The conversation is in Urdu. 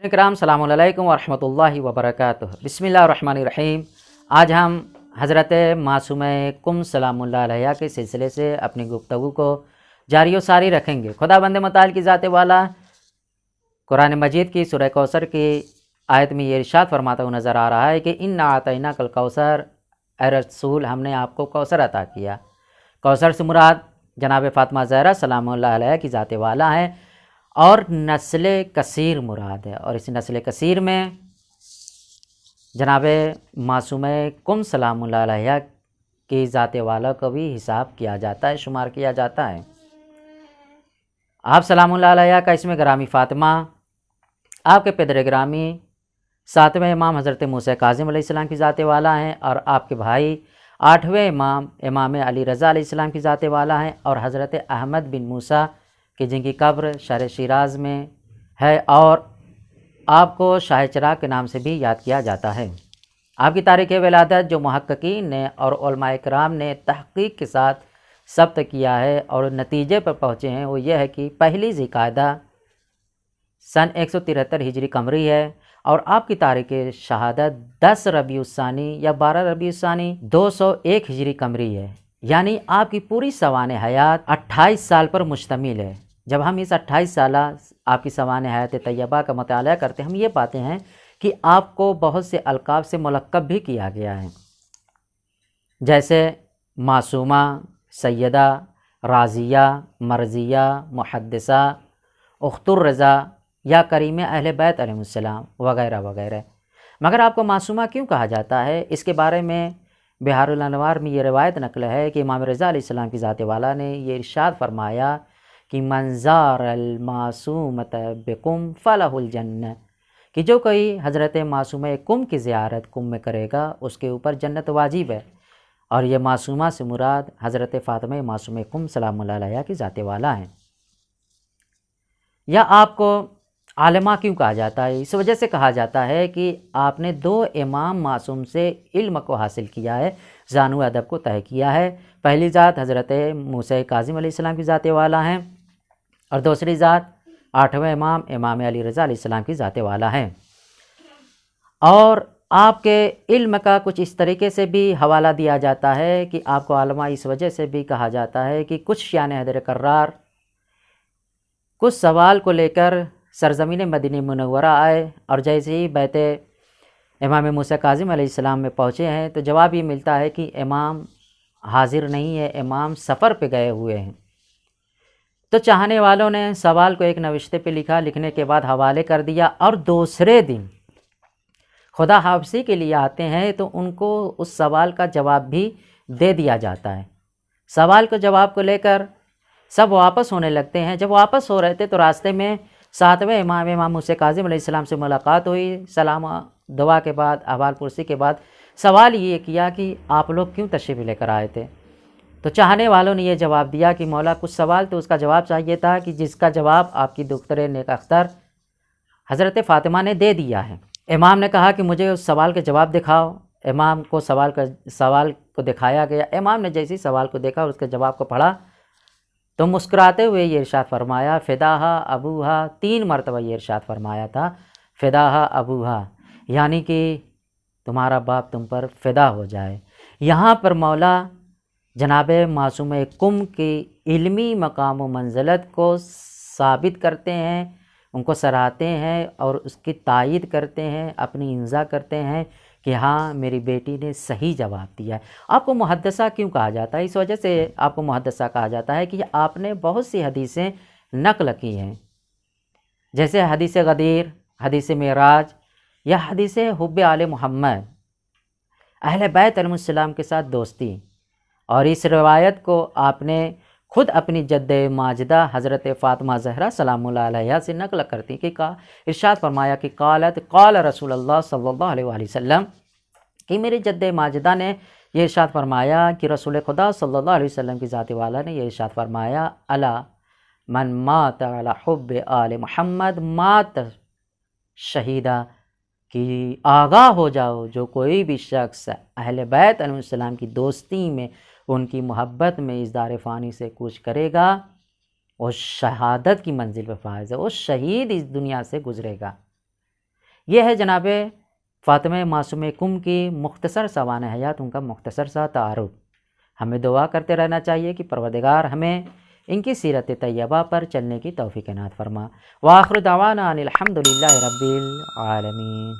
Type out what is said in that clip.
کرام السلام علیکم ورحمۃ اللہ وبرکاتہ۔ بسم اللہ الرحمن الرحیم۔ آج ہم حضرت معصومہ کم سلام اللہ علیہ کے سلسلے سے اپنی گفتگو کو جاری و ساری رکھیں گے۔ خدا بند متعال کی ذات والا قرآن مجید کی سورہ کوثر کی آیت میں یہ ارشاد فرماتا ہوا نظر آ رہا ہے کہ انا اعطیناک الکوثر، اے رسول ہم نے آپ کو کوثر عطا کیا۔ کوثر سے مراد جناب فاطمہ زہرا سلام اللہ علیہ کی ذات والا ہے اور نسل کثیر مراد ہے، اور اس نسل کثیر میں جناب معصومہ کم سلام اللہ علیہ کی ذات والا کو بھی حساب کیا جاتا ہے، شمار کیا جاتا ہے۔ آپ سلام اللہ علیہ کا اسم گرامی فاطمہ، آپ کے پدر گرامی ساتویں امام حضرت موسیٰ کاظم علیہ السلام کی ذات والا ہیں، اور آپ کے بھائی آٹھویں امام علی رضا علیہ السلام کی ذات والا ہیں، اور حضرت احمد بن موسیٰ کہ جن کی قبر شہر شیراز میں ہے، اور آپ کو شاہ چراغ کے نام سے بھی یاد کیا جاتا ہے۔ آپ کی تاریخ ولادت جو محققین نے اور علماء کرام نے تحقیق کے ساتھ ثبت کیا ہے اور نتیجے پر پہنچے ہیں، وہ یہ ہے کہ پہلی ذی القعدہ سن 173 ہجری قمری ہے، اور آپ کی تاریخ شہادت 10 ربیع الثانی یا 12 ربیع الثانی 201 ہجری قمری ہے، یعنی آپ کی پوری سوانح حیات 28 سال پر مشتمل ہے۔ جب ہم اس 28 سالہ آپ کی سوانح حیات طیبہ کا مطالعہ کرتے ہیں، ہم یہ پاتے ہیں کہ آپ کو بہت سے القاب سے ملقب بھی کیا گیا ہے، جیسے معصومہ، سیدہ، راضیہ، مرضیہ، محدثہ، اخت الرضا یا کریم اہل بیت علیہ السلام وغیرہ وغیرہ۔ مگر آپ کو معصومہ کیوں کہا جاتا ہے؟ اس کے بارے میں بہار الانوار میں یہ روایت نقل ہے کہ امام رضا علیہ السلام کی ذات والا نے یہ ارشاد فرمایا کہ من زار المعصومۃ بقم فلہ الجنہ، کہ جو کوئی حضرت معصومہ کم کی زیارت کم میں کرے گا اس کے اوپر جنت واجب ہے، اور یہ معصومہ سے مراد حضرت فاطمہ معصومہ کم سلام اللہ علیہ کی ذات والا ہیں۔ یا آپ کو عالمہ کیوں کہا جاتا ہے؟ اس وجہ سے کہا جاتا ہے کہ آپ نے 2 امام معصوم سے علم کو حاصل کیا ہے، زانو ادب کو طے کیا ہے۔ پہلی ذات حضرت موسیٰ کاظم علیہ السلام کی ذات والا ہیں، اور دوسری ذات 8ویں امام علی رضا علیہ السلام کی ذات والا ہے۔ اور آپ کے علم کا کچھ اس طریقے سے بھی حوالہ دیا جاتا ہے کہ آپ کو عالمہ اس وجہ سے بھی کہا جاتا ہے کہ کچھ شیان حیدر کرار کچھ سوال کو لے کر سرزمین مدینہ منورہ آئے، اور جیسے ہی بیت امام موسیٰ کاظم علیہ السلام میں پہنچے ہیں تو جواب یہ ملتا ہے کہ امام حاضر نہیں ہے، امام سفر پہ گئے ہوئے ہیں۔ تو چاہنے والوں نے سوال کو ایک نوشتے پہ لکھا، لکھنے کے بعد حوالے کر دیا، اور دوسرے دن خدا حافظی کے لیے آتے ہیں تو ان کو اس سوال کا جواب بھی دے دیا جاتا ہے۔ سوال کو جواب کو لے کر سب واپس ہونے لگتے ہیں۔ جب واپس ہو رہے تھے تو راستے میں 7ویں امام موسیٰ کاظم علیہ السلام سے ملاقات ہوئی۔ سلام دعا کے بعد، احوال پرسی کے بعد سوال یہ کیا کہ آپ لوگ کیوں تشریف لے کر آئے تھے؟ تو چاہنے والوں نے یہ جواب دیا کہ مولا کچھ سوال تو اس کا جواب چاہیے تھا کہ جس کا جواب آپ کی دختر نیک اختر حضرت فاطمہ نے دے دیا ہے۔ امام نے کہا کہ مجھے اس سوال کے جواب دکھاؤ۔ امام کو سوال کو دکھایا گیا۔ امام نے جیسے سوال کو دیکھا اور اس کے جواب کو پڑھا تو مسکراتے ہوئے یہ ارشاد فرمایا فداہا ابوہا، 3 مرتبہ یہ ارشاد فرمایا تھا فداہا ابوہا، یعنی کہ تمہارا باپ تم پر فدا ہو جائے۔ یہاں پر مولا جناب معصومہ کم کی علمی مقام و منزلت کو ثابت کرتے ہیں، ان کو سراہتے ہیں اور اس کی تائید کرتے ہیں، اپنی امضا کرتے ہیں کہ ہاں میری بیٹی نے صحیح جواب دیا ہے۔ آپ کو محدثہ کیوں کہا جاتا ہے؟ اس وجہ سے آپ کو محدثہ کہا جاتا ہے کہ آپ نے بہت سی حدیثیں نقل کی ہیں، جیسے حدیث غدیر، حدیث معراج یا حدیث حب آل محمد، اہل بیت علیہ السلام کے ساتھ دوستی۔ اور اس روایت کو آپ نے خود اپنی جد ماجدہ حضرت فاطمہ زہرا سلام اللہ علیہ سے نقل کرتی کہ ارشاد فرمایا کہ قال رسول اللہ صلی اللہ علیہ وآلہ وسلم، کہ میری جد ماجدہ نے یہ ارشاد فرمایا کہ رسول خدا صلی اللہ علیہ وسلم کی ذات والا نے یہ ارشاد فرمایا الا من مات علی حب آل محمد مات شہیدہ، کہ آگاہ ہو جاؤ جو کوئی بھی شخص اہل بیت علیہ السلام کی دوستی میں، ان کی محبت میں اس دار فانی سے کوچ کرے گا، وہ شہادت کی منزل پہ فائز ہے، وہ شہید اس دنیا سے گزرے گا۔ یہ ہے جناب فاطمہ معصوم کم کی مختصر سوانح حیات، ان کا مختصر سا تعارف۔ ہمیں دعا کرتے رہنا چاہیے کہ پروردگار ہمیں ان کی سیرت طیبہ پر چلنے کی توفیق عنایت فرما۔ وآخر دعوانا ان الحمد للہ رب العالمین۔